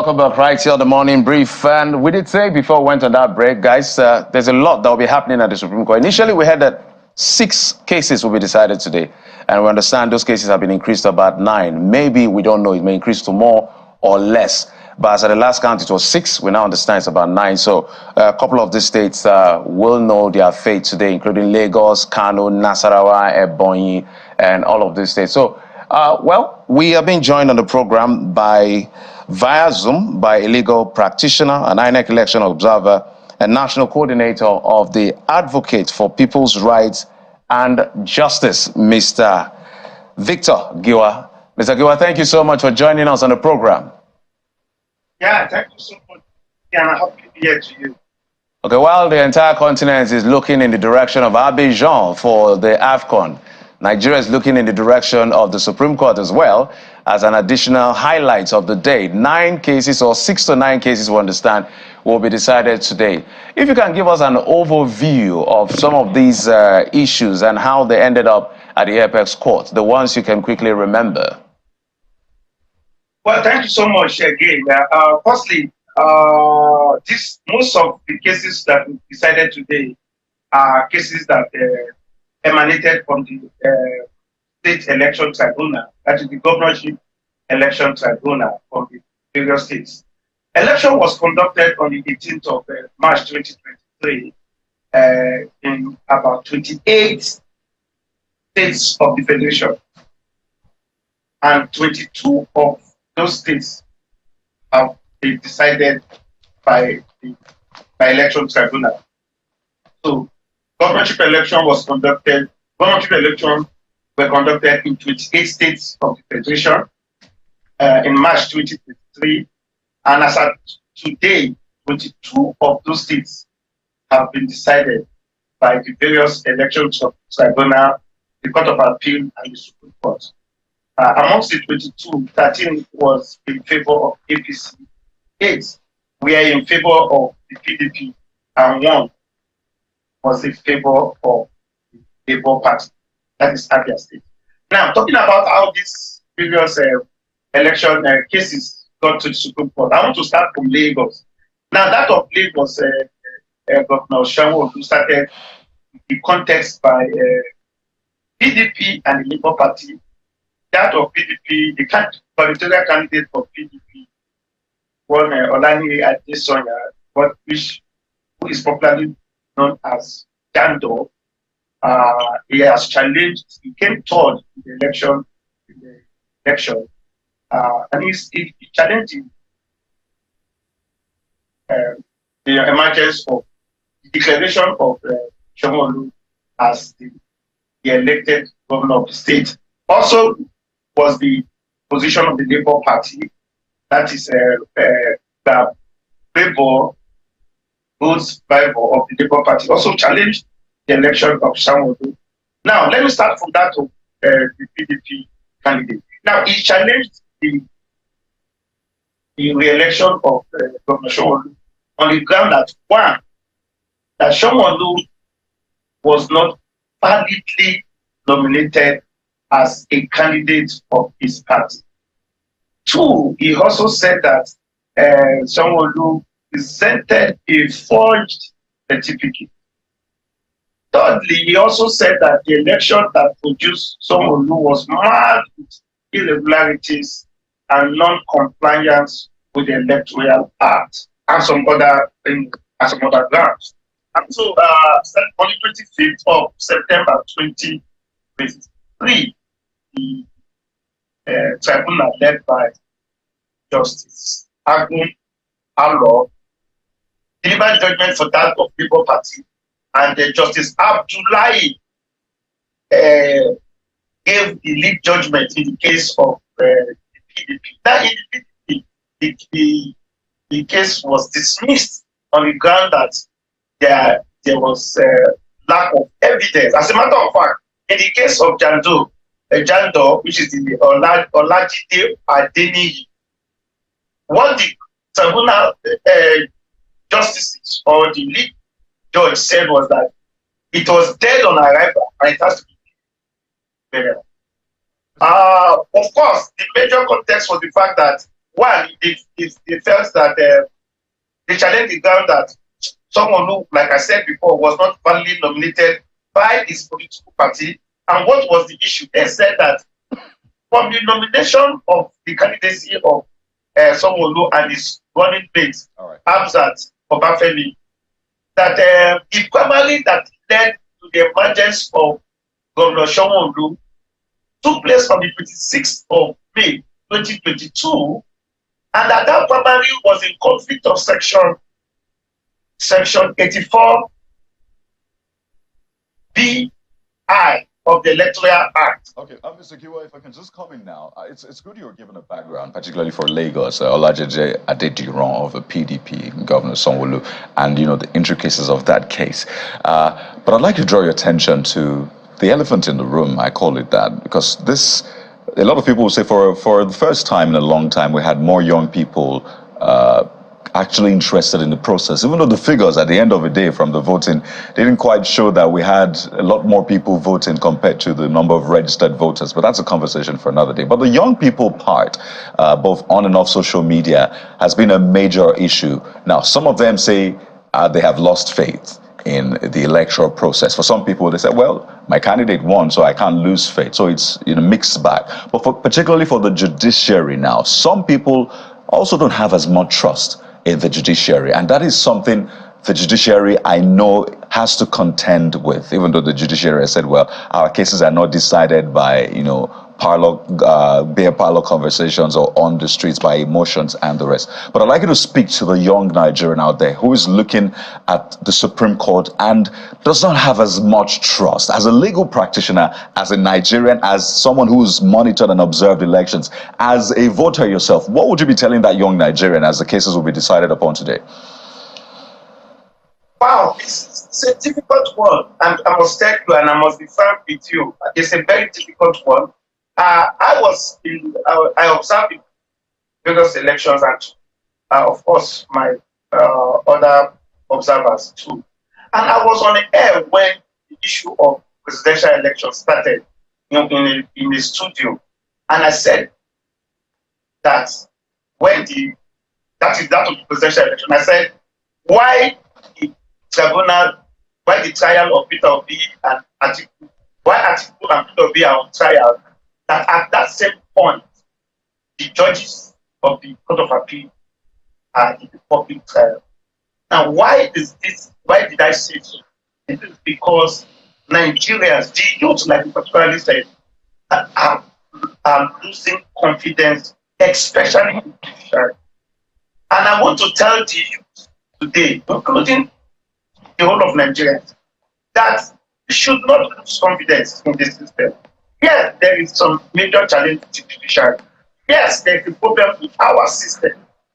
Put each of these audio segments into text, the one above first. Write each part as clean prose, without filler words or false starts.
welcome back right here on the morning brief. And we did say before we went on that break, guys, there's a lot that will be happening at the Supreme Court. Initially, we had that 6 cases will be decided today. And we understand those cases have been increased to about 9. Maybe, we don't know, it may increase to more or less. But as at the last count, it was 6. We now understand it's about 9. So a couple of these states will know their fate today, including Lagos, Kano, Nasarawa, Ebonyi, and all of these states. So, well, we are being joined on the program via Zoom by a legal practitioner, an INEC election observer, and national coordinator of the Advocate for People's Rights and Justice, Mr. Victor Giwa. Mr. Giwa, thank you so much for joining us on the program. Yeah, thank you so much. And I hope to be here to you. Okay, while the entire continent is looking in the direction of Abidjan for the AFCON, Nigeria is looking in the direction of the Supreme Court as well as an additional highlight of the day. 9 cases, or 6 to 9 cases, we understand, will be decided today. If you can give us an overview of some of these issues and how they ended up at the Apex Court, the ones you can quickly remember. Well, thank you so much again. Firstly, most of the cases that we decided today are cases that emanated from the state election tribunal, that is the governorship election tribunal from the various states. Election was conducted on the 18th of March 2023 in about 28 states of the federation, and 22 of those states have been decided by the election tribunal. So, governorship election were conducted in 28 states of the federation in March 2023, and as of today, 22 of those states have been decided by the various election tribunal, the Court of Appeal, and the Supreme Court. Amongst the 22, 13 was in favor of APC, 8 were in favor of the PDP, and 1 was in favor of the Labour Party. That is Abia State. Now, talking about how these previous election cases got to the Supreme Court, I want to start from Lagos. Now, that of Lagos, Governor Sanwo-Olu, who started the contest by PDP and the Labour Party. That of PDP, the gubernatorial candidate for PDP, one Olani Adesonya, who is popularly known as Jando. He has challenged. He came third in the election. And he's challenging the emergence of the declaration of Sanwo-Olu as the elected governor of the state. Also, was the position of the Labour Party, that is the Labour votes Bible of the Labour Party, also challenged the election of Sanwo-Olu. Now, let me start from that of the PDP candidate. Now, he challenged the re-election of Governor Sanwo-Olu on the ground that, one, that Sanwo-Olu was not validly nominated as a candidate of his party. 2, he also said that Sanwo-Olu presented a forged certificate. Thirdly, he also said that the election that produced Sanwo-Olu was marred with irregularities and non-compliance with the Electoral Act and some other grounds. And so, on the 25th of September 2023, the tribunal led by Justice Agun Alo delivered judgment for that of Labour Party, and Justice Abdullahi gave the lead judgment in the case of the PDP. That in the case was dismissed on the ground that there was lack of evidence. As a matter of fact, in the case of Jando, which is the Olajide Adeniyi, what the tribunal justices or the lead judge said was that it was dead on arrival and it has to be burial. Of course, the major context was the fact that One, they felt that they challenged the ground that someone who, like I said before, was not validly nominated by his political party. And what was the issue? They said that from the nomination of the candidacy of Sanwo-Olu and his running mate, Hamzat Obafemi, that the primary that led to the emergence of Governor Sanwo-Olu took place on the 26th of May 2022, and that primary was in conflict of section 84 BI of the Electoral Act. Okay, Mr. Kiwa, if I can just come in now, it's good you're given a background, particularly for Lagos, Olajeje Adediran of the PDP, Governor Sanwo-Olu, and the intricacies of that case. But I'd like to draw your attention to the elephant in the room. I call it that because a lot of people will say for the first time in a long time we had more young people actually interested in the process, even though the figures at the end of the day from the voting didn't quite show that we had a lot more people voting compared to the number of registered voters. But that's a conversation for another day. But the young people part, both on and off social media, has been a major issue. Now, some of them say they have lost faith in the electoral process. For some people, they say, well, my candidate won, so I can't lose faith. So it's mixed bag. But particularly for the judiciary now, some people also don't have as much trust in the judiciary. And that is something the judiciary, I know, has to contend with, even though the judiciary has said, well, our cases are not decided by, beer parlor conversations or on the streets by emotions and the rest. But I'd like you to speak to the young Nigerian out there who is looking at the Supreme Court and does not have as much trust as a legal practitioner, as a Nigerian, as someone who's monitored and observed elections, as a voter yourself. What would you be telling that young Nigerian as the cases will be decided upon today? Wow, it's a difficult one, and I must tell you, and I must be frank with you, it's a very difficult one. I observed the previous elections, and of course my other observers too. And I was on the air when the issue of presidential elections started in the studio, and I said that when that of the presidential election, I said, why the trial of Peter Obi and Atiku, why Atiku and Peter Obi are on trial, that at that same point, the judges of the Court of Appeal are in the public trial. Now, why did I say so? It is because Nigerians, the youth, like you particularly said, are losing confidence, especially in the judiciary. And I want to tell the youth today, including the whole of Nigerians, that we should not lose confidence in this system. Yes, there is some major challenge to the judiciary. Yes, there's a problem with our system.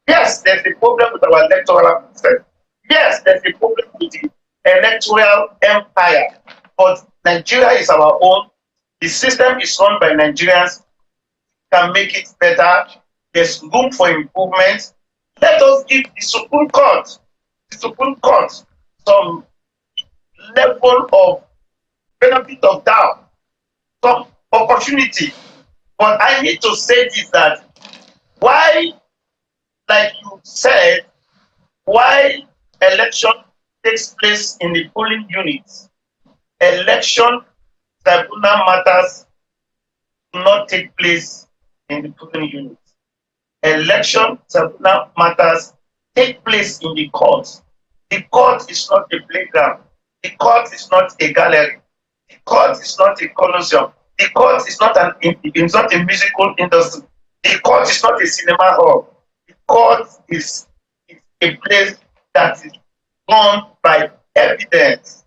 Yes, there's a problem with our electoral system. Yes, there's a problem with the electoral empire. But Nigeria is our own. The system is run by Nigerians. Can make it better. There's room for improvement. Let us give the Supreme Court some level of benefit of doubt, some opportunity. But I need to say this, that why, like you said, why election takes place in the polling units, election tribunal matters do not take place in the polling units. Election tribunal matters take place in the courts. The court is not a playground. The court is not a gallery. The court is not a coliseum. The court is not a musical industry. The court is not a cinema hall. The court is a place that is run by evidence.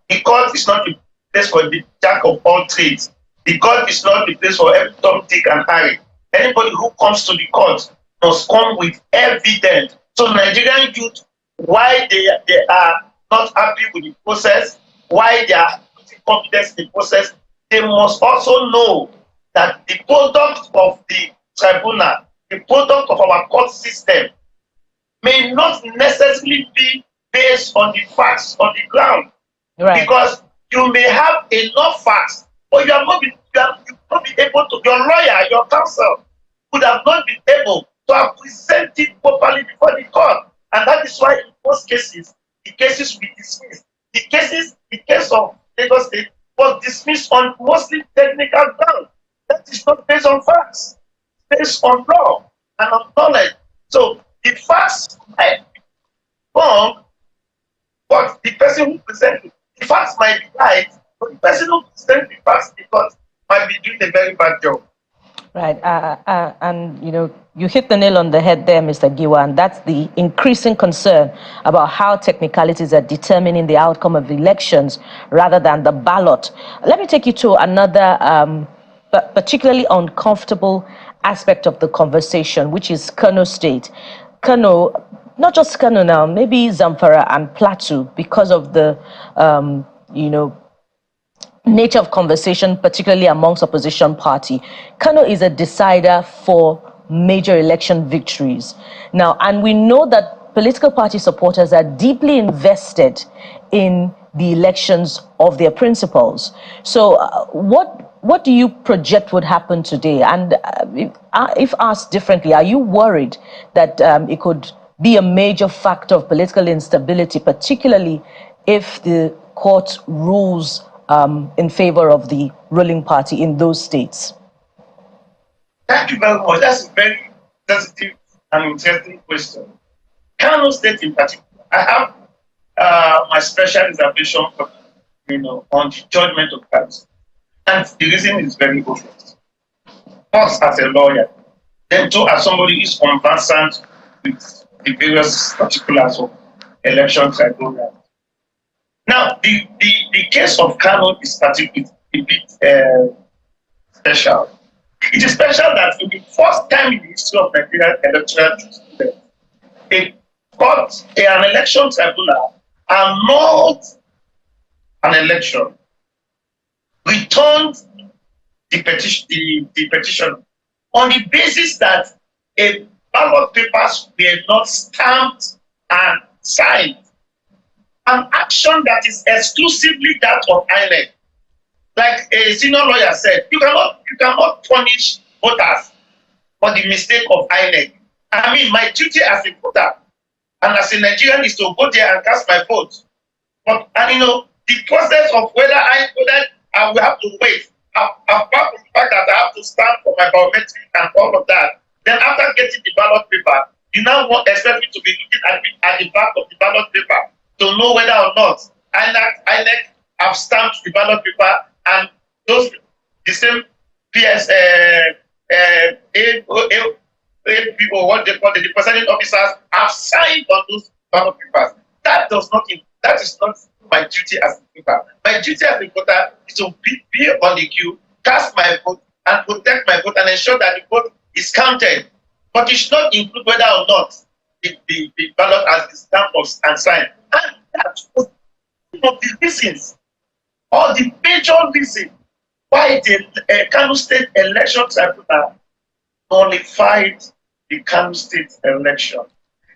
The court is not a place for the jack of all trades. The court is not a place for every Tom, Dick, and Harry. Anybody who comes to the court must come with evidence. So Nigerian youth, why they are not happy with the process, why they are losing confidence in the process, they must also know that the product of the tribunal, the product of our court system, may not necessarily be based on the facts on the ground. Right. Because you may have enough facts, but you have not been able to, your lawyer, your counsel would have not been able to have presented properly before the court. And that is why in most cases, the cases will be dismissed. The case of Lagos State was dismissed on mostly technical grounds. That is not based on facts, based on law and on knowledge. So the facts might be wrong, but the person who presented the facts might be right, but the person who presented the facts because might be doing a very bad job. Right, and you hit the nail on the head there, Mr. Giwa, and that's the increasing concern about how technicalities are determining the outcome of elections rather than the ballot. Let me take you to another but particularly uncomfortable aspect of the conversation, which is Kano State. Kano, not just Kano now, maybe Zamfara and Plateau, because of the, nature of conversation, particularly amongst opposition party. Kano is a decider for major election victories. Now, and we know that political party supporters are deeply invested in the elections of their principals. So what do you project would happen today? And if asked differently, are you worried that it could be a major factor of political instability, particularly if the court rules in favor of the ruling party in those states? Thank you very much. That's a very sensitive and interesting question. Kano State in particular, I have my special reservation on the judgment of Kano State. And the reason is very obvious. First, as a lawyer, then two, as somebody who is conversant with the various particulars of election tribunals. Now, the case of Kano is particularly a bit special. It is special that for the first time in the history of Nigerian electoral jurisprudence, an election tribunal annulled an election, returned the petition on the basis that a ballot papers were not stamped and signed. An action that is exclusively that of INEC. Like a senior lawyer said, you cannot punish voters for the mistake of INEC. I mean, my duty as a voter and as a Nigerian is to go there and cast my vote. But the process of whether I will have to wait, apart from the fact that I have to stand for my biometric and all of that. Then after getting the ballot paper, you now expect me to be looking at the back of the ballot paper to know whether or not INEC have stamped the ballot paper and the same PS people, what they call the presiding officers, have signed on those ballot papers. That is not my duty as a voter. My duty as a voter is to be on the queue, cast my vote, and protect my vote and ensure that the vote is counted. But it should not include whether or not the ballot has been stamped and signed. And that was one of the reasons, or the major reason, why the Kano State Election Tribunal nullified the Kano State election.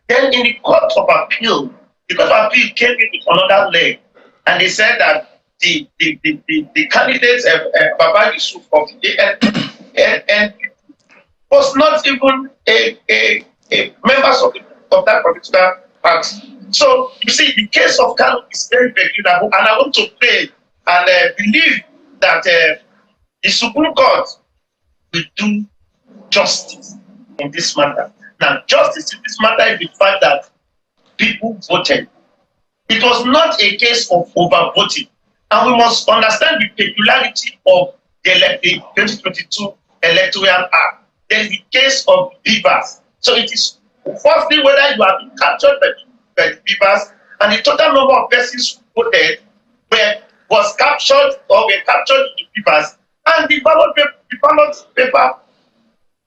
Then in the Court of Appeal, the Court of Appeal came in with another leg, and they said that the candidate Baba Yusuf of the AN was not even a member of that particular party. So you see, the case of Kano is very peculiar, and I want to pray and believe that the Supreme Court will do justice in this matter. Now, justice in this matter is the fact that people voted. It was not a case of overvoting, and we must understand the peculiarity of the 2022 Electoral Act. There is the case of beavers. So it is firstly whether you have been captured by the beavers, and the total number of persons who voted was captured or were captured in the beavers, and the ballot paper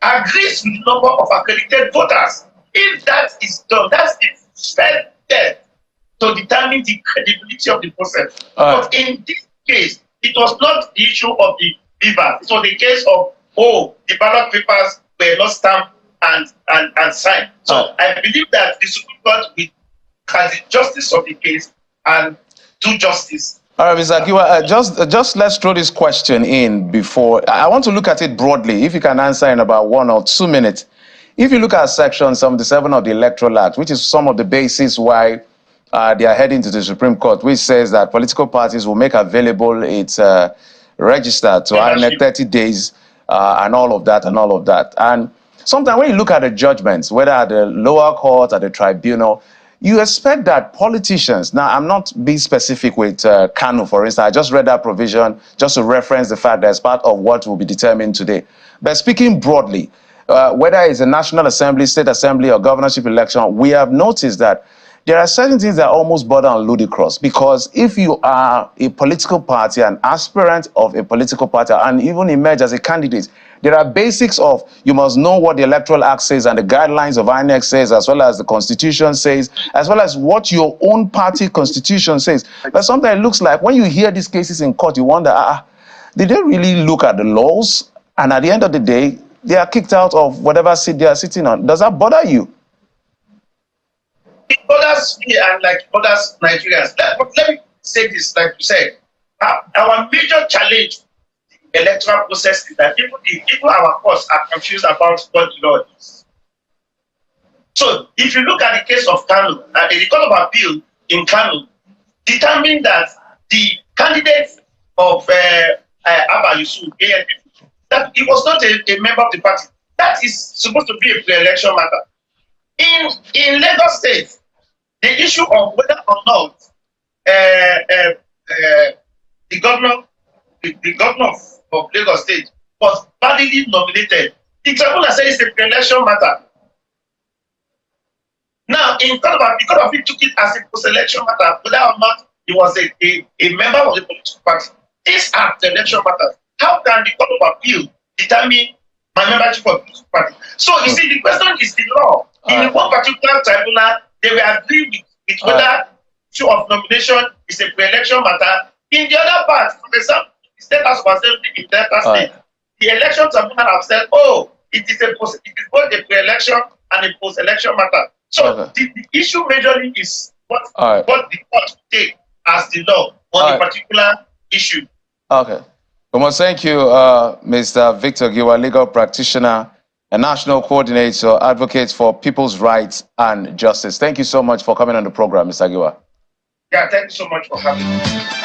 agrees with the number of accredited voters. If that is done, that's the first step to determine the credibility of the process. But in this case, it was not the issue of the beavers. It was the case of, the ballot papers were not stamped and signed. So I believe that the Supreme Court will has the justice of the case and do justice. All right, Mr. Akiwa, just let's throw this question in before. I want to look at it broadly. If you can answer in about 1 or 2 minutes. if you look at Section 77 of the Electoral Act, which is some of the basis why they are heading to the Supreme Court, which says that political parties will make available its register to INEC 30 days and all of that. And sometimes when you look at the judgments, whether at the lower court, at the tribunal, you expect that politicians, now I'm not being specific with Kanu, for instance, I just read that provision just to reference the fact that it's part of what will be determined today. But speaking broadly, whether it's a National Assembly, State Assembly, or governorship election, we have noticed that there are certain things that almost border on ludicrous, because if you are a political party, an aspirant of a political party, and even emerge as a candidate, there are basics of you must know what the Electoral Act says and the guidelines of INEC says, as well as the Constitution says, as well as what your own party constitution says. But sometimes it looks like when you hear these cases in court, you wonder, did they really look at the laws? And at the end of the day, they are kicked out of whatever seat they are sitting on. Does that bother you? It bothers me and like bothers Nigerians. But let me say this, like you said, our major challenge in the electoral process is that even our courts are confused about what the law is. So if you look at the case of Kanu, the Court of Appeal in Kanu determined that the candidate of Abba Yusuf, ANP, that he was not a member of the party. That is supposed to be a pre-election matter. In Lagos State, the issue of whether or not the governor of Lagos State was validly nominated, the tribunal said it's a pre-election matter. Now, in Court of Appeal took it as a post-election matter, whether or not he was a member of the political party. These are the election matters. How can the Court of Appeal determine my membership of the political party? So, you see, the question is the law. In one particular tribunal, they will agree with whether issue of nomination is a pre-election matter. In the other part, for example, the State House of Assembly in Delta State, the election tribunal have said, oh, it is both a pre-election and a post-election matter. So the issue majorly is what the court take as the law on a particular issue. Okay. Well, thank you, Mr. Victor Giwa, legal practitioner, a national coordinator, advocate for people's rights and justice. Thank you so much for coming on the program, Mr. Giwa. Yeah, thank you so much for having me.